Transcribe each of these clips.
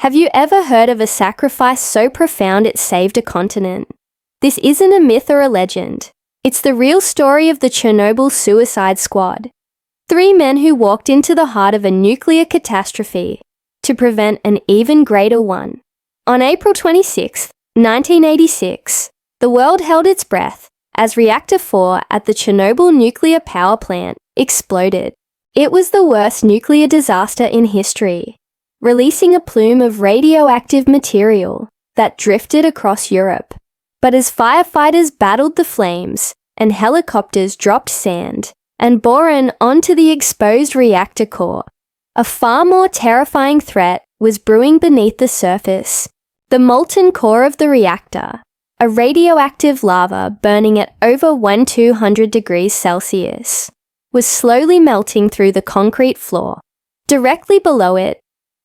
Have you ever heard of a sacrifice so profound it saved a continent? This isn't a myth or a legend. It's the real story of the Chernobyl Suicide Squad. 3 men who walked into the heart of a nuclear catastrophe to prevent an even greater one. On April 26, 1986, the world held its breath as Reactor 4 at the Chernobyl Nuclear Power Plant exploded. It was the worst nuclear disaster in history, releasing a plume of radioactive material that drifted across Europe. But as firefighters battled the flames and helicopters dropped sand and boron onto the exposed reactor core, a far more terrifying threat was brewing beneath the surface. The molten core of the reactor, a radioactive lava burning at over 1200 degrees Celsius, was slowly melting through the concrete floor. Directly below it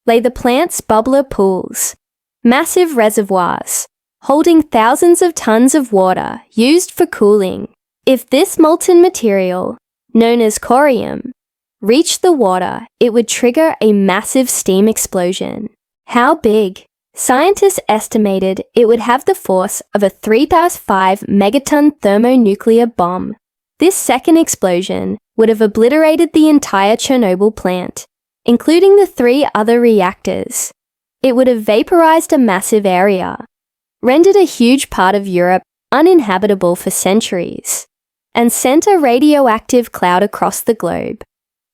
lay the plant's bubbler pools, massive reservoirs holding thousands of tons of water used for cooling. If this molten material, known as corium, reached the water, it would trigger a massive steam explosion. How big? Scientists estimated it would have the force of a 3,500 megaton thermonuclear bomb. This second explosion would have obliterated the entire Chernobyl plant, including the 3 other reactors. It would have vaporized a massive area, rendered a huge part of Europe uninhabitable for centuries, and sent a radioactive cloud across the globe,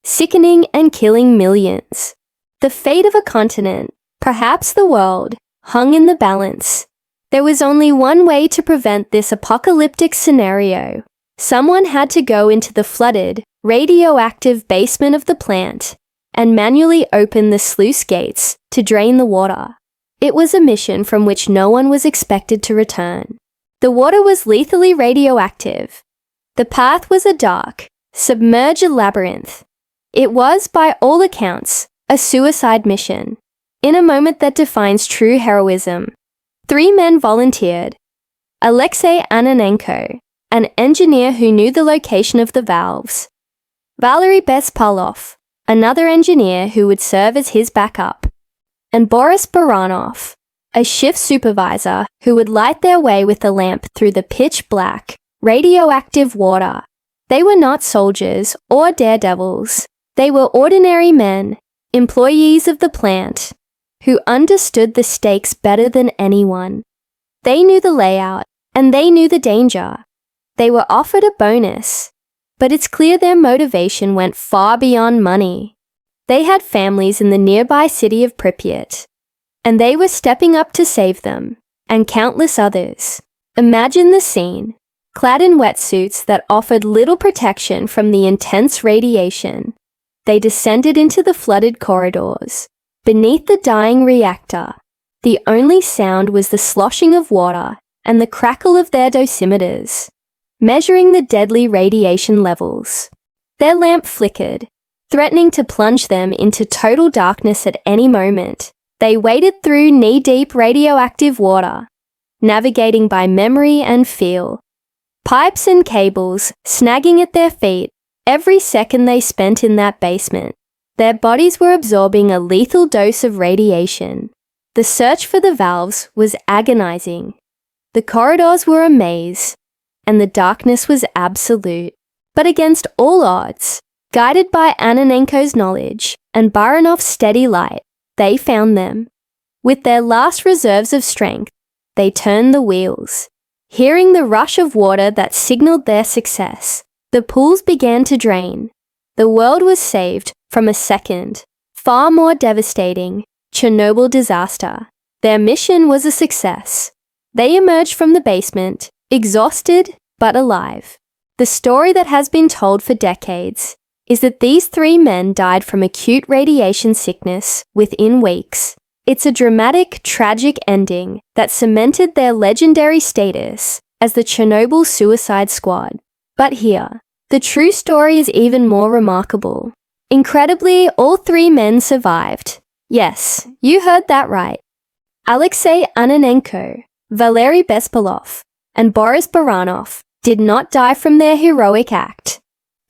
sickening and killing millions. The fate of a continent, perhaps the world, hung in the balance. There was only one way to prevent this apocalyptic scenario. Someone had to go into the flooded, radioactive basement of the plant and manually open the sluice gates to drain the water. It was a mission from which no one was expected to return. The water was lethally radioactive. The path was a dark, submerged labyrinth. It was, by all accounts, a suicide mission. In a moment that defines true heroism, 3 men volunteered. Alexei Ananenko, an engineer who knew the location of the valves. Valery Bespalov, another engineer who would serve as his backup. And Boris Baranov, a shift supervisor who would light their way with a lamp through the pitch-black, radioactive water. They were not soldiers or daredevils. They were ordinary men, employees of the plant, who understood the stakes better than anyone. They knew the layout, and they knew the danger. They were offered a bonus, but it's clear their motivation went far beyond money. They had families in the nearby city of Pripyat, and they were stepping up to save them, and countless others. Imagine the scene. Clad in wetsuits that offered little protection from the intense radiation, they descended into the flooded corridors. Beneath the dying reactor, the only sound was the sloshing of water and the crackle of their dosimeters, measuring the deadly radiation levels. Their lamp flickered, threatening to plunge them into total darkness at any moment. They waded through knee-deep radioactive water, navigating by memory and feel. Pipes and cables snagging at their feet every second they spent in that basement. Their bodies were absorbing a lethal dose of radiation. The search for the valves was agonizing. The corridors were a maze, and the darkness was absolute. But against all odds, guided by Ananenko's knowledge and Baranov's steady light, they found them. With their last reserves of strength, they turned the wheels. Hearing the rush of water that signaled their success, the pools began to drain. The world was saved from a second, far more devastating, Chernobyl disaster. Their mission was a success. They emerged from the basement, exhausted but alive. The story that has been told for decades is that these 3 men died from acute radiation sickness within weeks. It's a dramatic, tragic ending that cemented their legendary status as the Chernobyl Suicide Squad. But here, the true story is even more remarkable. Incredibly, all 3 men survived. Yes, you heard that right. Alexei Ananenko, Valery Bespalov, and Boris Baranov did not die from their heroic act.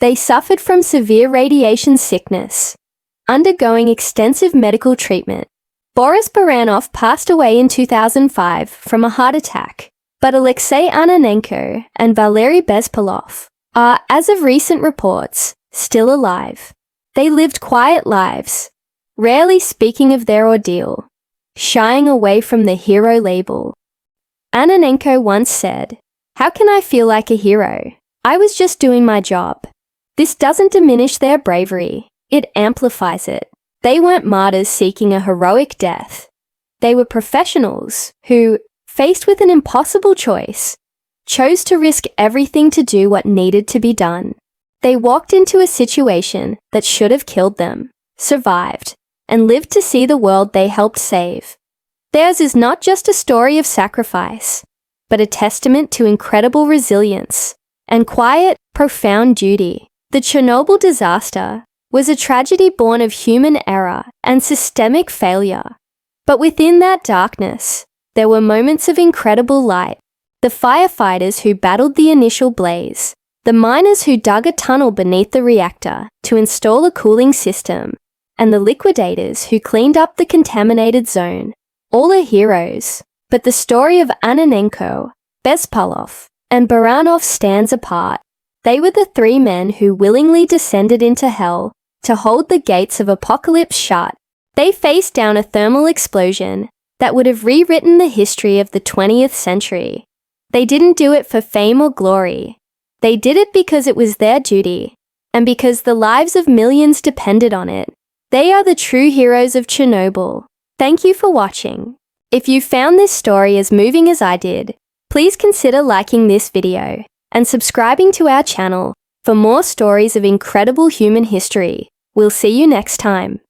They suffered from severe radiation sickness, undergoing extensive medical treatment, Boris Baranov passed away in 2005 from a heart attack, but Alexei Ananenko and Valery Bespalov are, as of recent reports, still alive. They lived quiet lives, rarely speaking of their ordeal, shying away from the hero label. Ananenko once said, "How can I feel like a hero? I was just doing my job." This doesn't diminish their bravery, it amplifies it. They weren't martyrs seeking a heroic death. They were professionals who, faced with an impossible choice, chose to risk everything to do what needed to be done. They walked into a situation that should have killed them, survived, and lived to see the world they helped save. Theirs is not just a story of sacrifice, but a testament to incredible resilience and quiet, profound duty. The Chernobyl disaster was a tragedy born of human error and systemic failure. But within that darkness, there were moments of incredible light. The firefighters who battled the initial blaze, the miners who dug a tunnel beneath the reactor to install a cooling system, and the liquidators who cleaned up the contaminated zone. All are heroes, but the story of Ananenko, Bespalov, and Baranov stands apart. They were the three men who willingly descended into hell to hold the gates of apocalypse shut. They faced down a thermal explosion that would have rewritten the history of the 20th century. They didn't do it for fame or glory. They did it because it was their duty, and because the lives of millions depended on it. They are the true heroes of Chernobyl. Thank you for watching. If you found this story as moving as I did, please consider liking this video and subscribing to our channel for more stories of incredible human history. We'll see you next time.